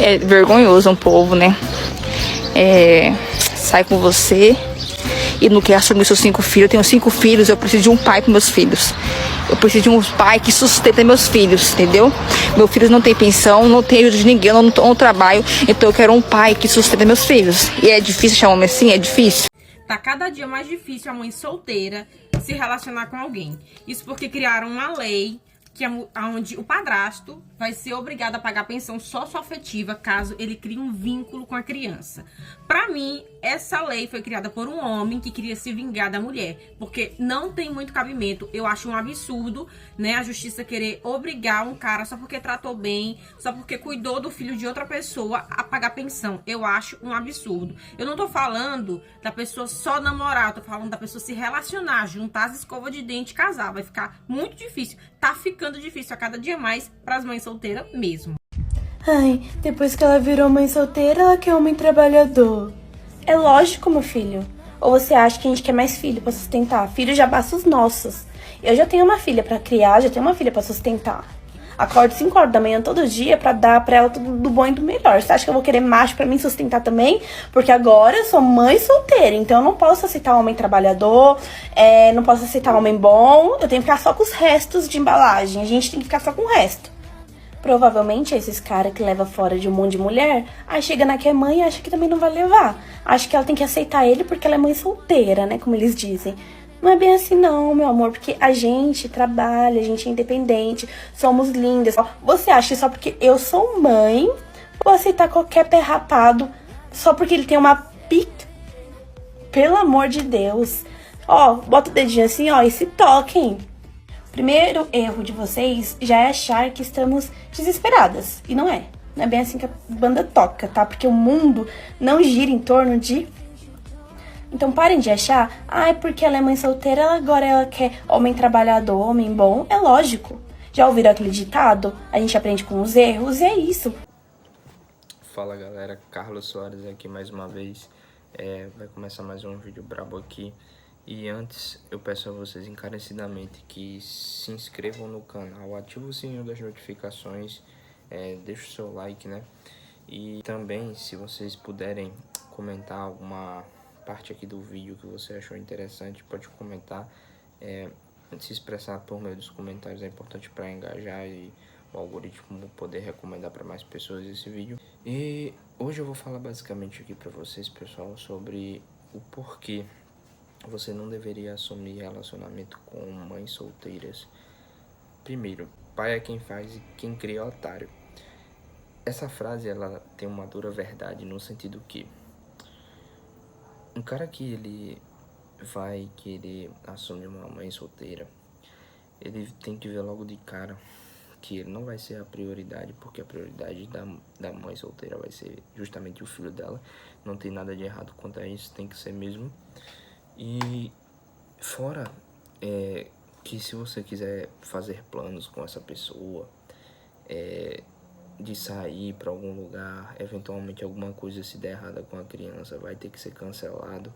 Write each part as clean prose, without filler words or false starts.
É vergonhoso um povo, né? Sai com você e não quer assumir seus 5 filhos. Eu tenho 5 filhos, eu preciso de um pai para meus filhos. Eu preciso de um pai que sustenta meus filhos, entendeu? Meus filhos não têm pensão, não tem ajuda de ninguém, eu não trabalho. Então eu quero um pai que sustenta meus filhos. E é difícil chamar um homem assim? É difícil. Tá cada dia mais difícil a mãe solteira se relacionar com alguém. Isso porque criaram uma lei onde o padrasto vai ser obrigado a pagar pensão socioafetiva caso ele crie um vínculo com a criança. Pra mim, essa lei foi criada por um homem que queria se vingar da mulher, porque não tem muito cabimento. Eu acho um absurdo, né, a justiça querer obrigar um cara só porque tratou bem, só porque cuidou do filho de outra pessoa a pagar pensão. Eu acho um absurdo. Eu não tô falando da pessoa só namorar, eu tô falando da pessoa se relacionar, juntar as escovas de dente e casar. Vai ficar muito difícil. Tá ficando difícil a cada dia mais pras mães solteiras mesmo. Ai, depois que ela virou mãe solteira, ela quer homem trabalhador. É lógico, meu filho. Ou você acha que a gente quer mais filho pra sustentar? Filho já basta os nossos. Eu já tenho uma filha pra criar, já tenho uma filha pra sustentar. Acordo 5 horas da manhã todo dia pra dar pra ela tudo do bom e do melhor. Você acha que eu vou querer macho pra mim sustentar também? Porque agora eu sou mãe solteira, então eu não posso aceitar homem trabalhador, não posso aceitar homem bom. Eu tenho que ficar só com os restos de embalagem. A gente tem que ficar só com o resto. Provavelmente esses caras que levam fora de um monte de mulher, aí chega na que é mãe e acha que também não vai levar. Acha que ela tem que aceitar ele porque ela é mãe solteira, né? Como eles dizem. Não é bem assim não, meu amor, porque a gente trabalha, a gente é independente, somos lindas. Você acha que só porque eu sou mãe, vou aceitar qualquer pé rapado só porque ele tem uma pica? Pelo amor de Deus. Ó, bota o dedinho assim, ó, e se toquem. Primeiro erro de vocês já é achar que estamos desesperadas. E não é. Não é bem assim que a banda toca, tá? Porque o mundo não gira em torno de... Então parem de achar, porque ela é mãe solteira, agora ela quer homem trabalhador, homem bom. É lógico. Já ouviram aquele ditado? A gente aprende com os erros e é isso. Fala galera, Carlos Soares aqui mais uma vez. Vai começar mais um vídeo brabo aqui. E antes, eu peço a vocês encarecidamente que se inscrevam no canal, ativem o sininho das notificações, deixem o seu like, né? E também, se vocês puderem comentar alguma parte aqui do vídeo que você achou interessante, pode comentar. Se expressar por meio dos comentários é importante para engajar e o algoritmo poder recomendar para mais pessoas esse vídeo. E hoje eu vou falar basicamente aqui para vocês, pessoal, sobre o porquê você não deveria assumir relacionamento com mães solteiras. Primeiro, pai é quem faz e quem cria é otário. Essa frase ela tem uma dura verdade no sentido que um cara que ele vai querer assumir uma mãe solteira, ele tem que ver logo de cara que ele não vai ser a prioridade, porque a prioridade da mãe solteira vai ser justamente o filho dela. Não tem nada de errado quanto a isso, tem que ser mesmo. E fora que se você quiser fazer planos com essa pessoa, de sair para algum lugar, eventualmente alguma coisa se der errada com a criança, vai ter que ser cancelado.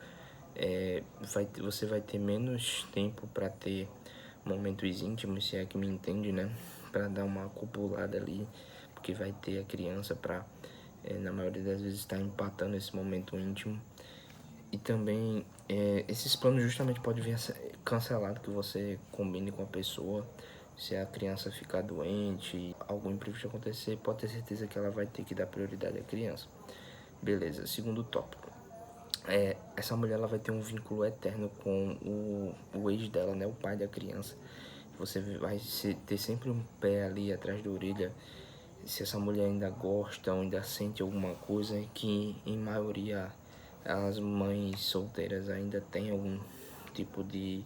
Você vai ter menos tempo para ter momentos íntimos, se é que me entende, né? Para dar uma copulada ali, porque vai ter a criança para, na maioria das vezes, estar empatando esse momento íntimo. E também, esses planos justamente podem vir cancelado, que você combine com a pessoa. Se a criança ficar doente, algum imprevisto acontecer, pode ter certeza que ela vai ter que dar prioridade à criança. Beleza, segundo tópico. Essa mulher ela vai ter um vínculo eterno com o ex dela, né? O pai da criança. Você vai ter sempre um pé ali atrás da orelha. Se essa mulher ainda gosta ou ainda sente alguma coisa, que em maioria as mães solteiras ainda têm algum tipo de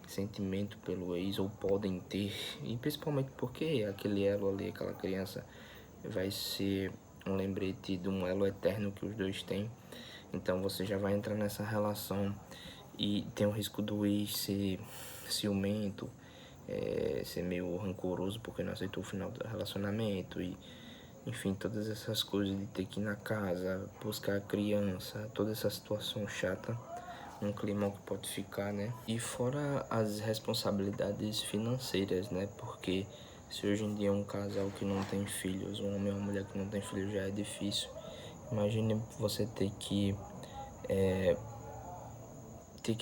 sentimento pelo ex, ou podem ter, e principalmente porque aquele elo ali, aquela criança, vai ser um lembrete de um elo eterno que os dois têm. Então você já vai entrar nessa relação e tem o risco do ex ser ciumento, ser meio rancoroso porque não aceitou o final do relacionamento, e enfim, todas essas coisas de ter que ir na casa, buscar a criança, toda essa situação chata, um clima que pode ficar, né? E fora as responsabilidades financeiras, né? Porque Se hoje em dia um casal que não tem filhos, um homem ou uma mulher que não tem filhos já é difícil, imagine você ter que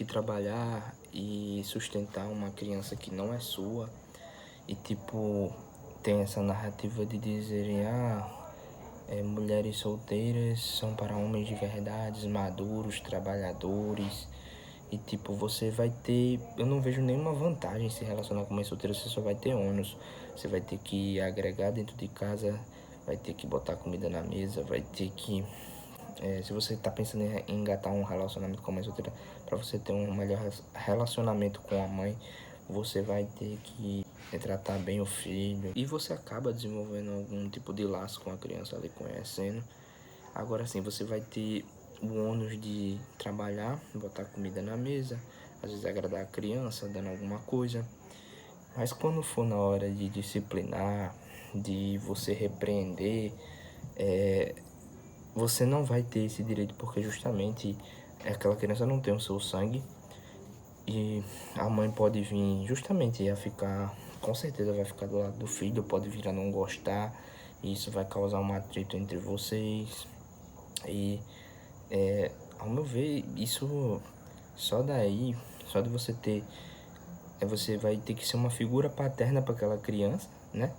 trabalhar e sustentar uma criança que não é sua. E tipo, tem essa narrativa de dizerem, mulheres solteiras são para homens de verdade, maduros, trabalhadores. E tipo, você vai ter... Eu não vejo nenhuma vantagem em se relacionar com mãe solteira, você só vai ter ônus. Você vai ter que agregar dentro de casa, vai ter que botar comida na mesa, vai ter que... se você tá pensando em engatar um relacionamento com a mãe solteira, para você ter um melhor relacionamento com a mãe, você vai ter que tratar bem o filho. E você acaba desenvolvendo algum tipo de laço com a criança ali, conhecendo. Agora sim, você vai ter o ônus de trabalhar, botar comida na mesa, às vezes agradar a criança, dando alguma coisa. Mas quando for na hora de disciplinar, de você repreender, você não vai ter esse direito, porque justamente aquela criança não tem o seu sangue. E a mãe pode vir justamente a ficar, com certeza vai ficar do lado do filho, pode vir a não gostar. E isso vai causar um atrito entre vocês. E ao meu ver, isso só de você ter... você vai ter que ser uma figura paterna para aquela criança, né?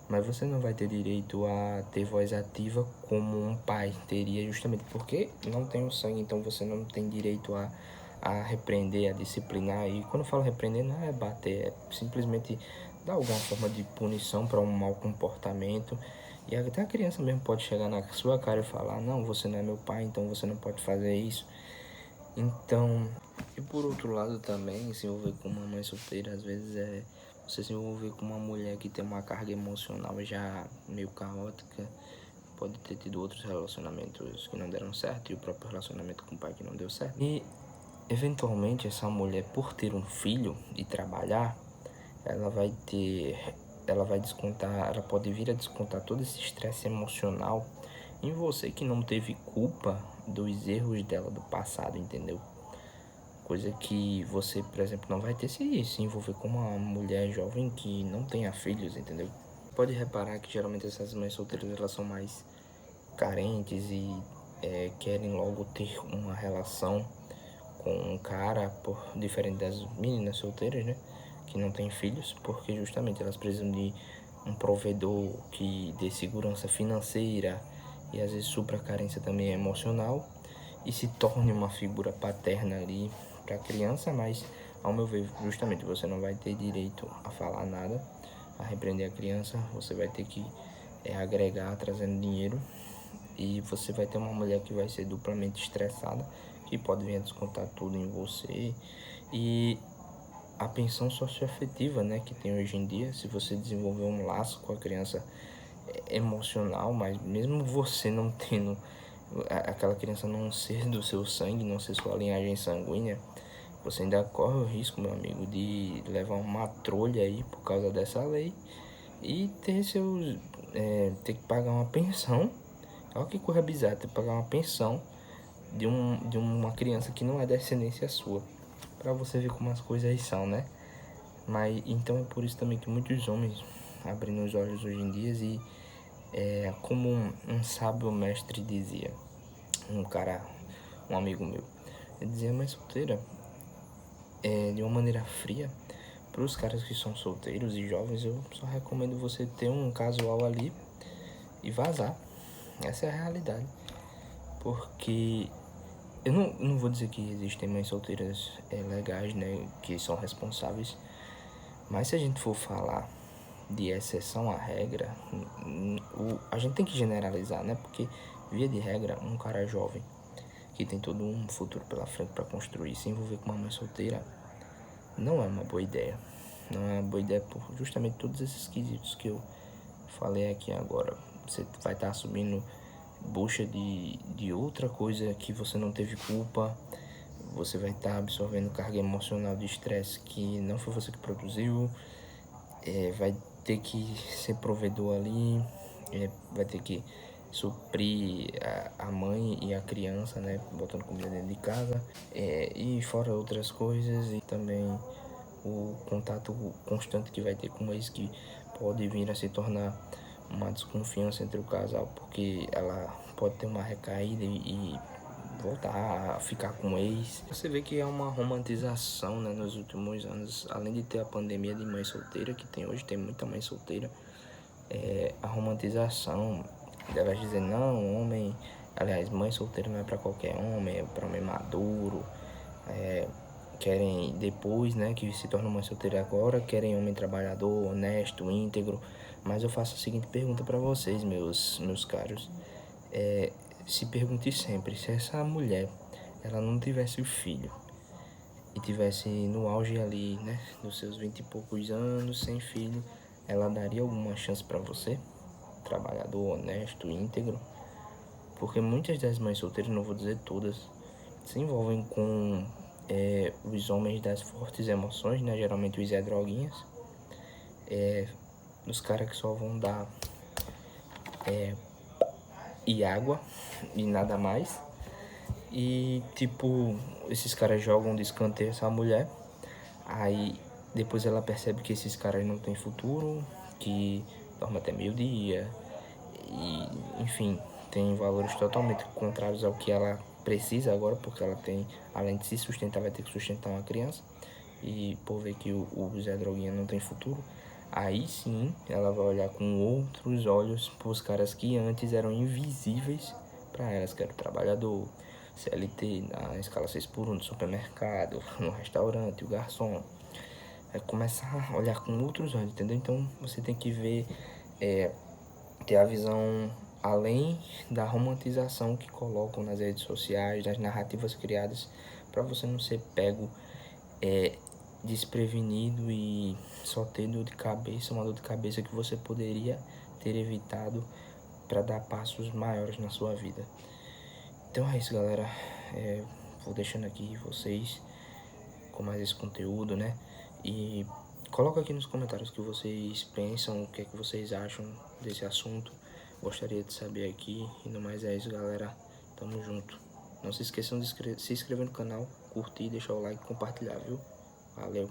Mas você não vai ter direito a ter voz ativa como um pai teria, justamente porque não tem o sangue. Então você não tem direito a repreender, a disciplinar. E quando eu falo repreender, não é bater, é simplesmente dar alguma forma de punição para um mau comportamento. E até a criança mesmo pode chegar na sua cara e falar, não, você não é meu pai, então você não pode fazer isso. Então, e por outro lado também, se envolver com uma mãe solteira, às vezes você se envolver com uma mulher que tem uma carga emocional já meio caótica, pode ter tido outros relacionamentos que não deram certo e o próprio relacionamento com o pai que não deu certo. E, eventualmente, essa mulher, por ter um filho e trabalhar, ela pode vir a descontar todo esse estresse emocional em você que não teve culpa dos erros dela do passado, entendeu? Coisa que você, por exemplo, não vai ter se envolver com uma mulher jovem que não tenha filhos, entendeu? Pode reparar que geralmente essas mães solteiras, elas são mais carentes e querem logo ter uma relação com um cara, diferente das meninas solteiras, né? Que não têm filhos, porque justamente elas precisam de um provedor que dê segurança financeira e às vezes supra a carência também emocional e se torne uma figura paterna ali para a criança. Mas, ao meu ver, justamente você não vai ter direito a falar nada, a repreender a criança. Você vai ter que agregar trazendo dinheiro, e você vai ter uma mulher que vai ser duplamente estressada, que pode vir a descontar tudo em você. E a pensão socioafetiva, né, que tem hoje em dia, se você desenvolver um laço com a criança emocional, mas mesmo você não tendo aquela criança não ser do seu sangue, não ser sua linhagem sanguínea, você ainda corre o risco, meu amigo, de levar uma trolha aí por causa dessa lei e ter que pagar uma pensão. Olha que coisa bizarra, ter que pagar uma pensão de uma criança que não é descendência sua. Pra você ver como as coisas são, né? Mas então é por isso também que muitos homens abrem os olhos hoje em dia. E como um sábio mestre dizia, um amigo meu, ele dizia, mãe solteira, de uma maneira fria, para os caras que são solteiros e jovens, eu só recomendo você ter um casual ali e vazar. Essa é a realidade. Porque eu não vou dizer que existem mães solteiras legais, né, que são responsáveis, mas se a gente for falar de exceção à regra, a gente tem que generalizar, né, porque via de regra, um cara jovem que tem todo um futuro pela frente para construir, se envolver com uma mãe solteira, não é uma boa ideia. Não é uma boa ideia por justamente todos esses quesitos que eu falei aqui agora. Você vai estar assumindo bucha de outra coisa que você não teve culpa. Você vai estar absorvendo carga emocional de estresse que não foi você que produziu. Vai ter que ser provedor ali. Vai ter que suprir a mãe e a criança, né, botando comida dentro de casa. E fora outras coisas. E também o contato constante que vai ter com eles, que pode vir a se tornar uma desconfiança entre o casal, porque ela pode ter uma recaída e voltar a ficar com o ex. Você vê que é uma romantização, né, nos últimos anos, além de ter a pandemia de mãe solteira que tem hoje, tem muita mãe solteira, a romantização delas dizer, não, homem, aliás, mãe solteira não é para qualquer homem, é para homem maduro, querem depois, né, que se torna mãe solteira agora, querem homem trabalhador, honesto, íntegro. Mas eu faço a seguinte pergunta para vocês, meus caros. Se pergunte sempre, se essa mulher, ela não tivesse o filho e tivesse no auge ali, né, dos seus 20 e poucos anos, sem filho, ela daria alguma chance para você? Trabalhador, honesto, íntegro? Porque muitas das mães solteiras, não vou dizer todas, se envolvem com os homens das fortes emoções, né, geralmente os Zé Droguinhas, os caras que só vão dar e água e nada mais. E tipo, esses caras jogam de escanteio essa mulher. Aí depois ela percebe que esses caras não têm futuro, que dorme até meio-dia e enfim, tem valores totalmente contrários ao que ela precisa agora, porque ela tem, além de se sustentar, vai ter que sustentar uma criança. E por ver que o Zé Droguinha não tem futuro, aí sim ela vai olhar com outros olhos pros caras que antes eram invisíveis para elas, que era o trabalhador, CLT, na escala 6x1 do supermercado, no restaurante, o garçom. Vai começar a olhar com outros olhos, entendeu? Então você tem que ver, ter a visão além da romantização que colocam nas redes sociais, das narrativas criadas, para você não ser pego desprevenido e só ter dor de cabeça, uma dor de cabeça que você poderia ter evitado para dar passos maiores na sua vida. Então é isso, galera. Vou deixando aqui vocês com mais esse conteúdo, né? E coloca aqui nos comentários o que vocês pensam, o que é que vocês acham desse assunto. Gostaria de saber aqui. E no mais é isso, galera. Tamo junto. Não se esqueçam de se inscrever no canal, curtir, deixar o like e compartilhar, viu? Valeu!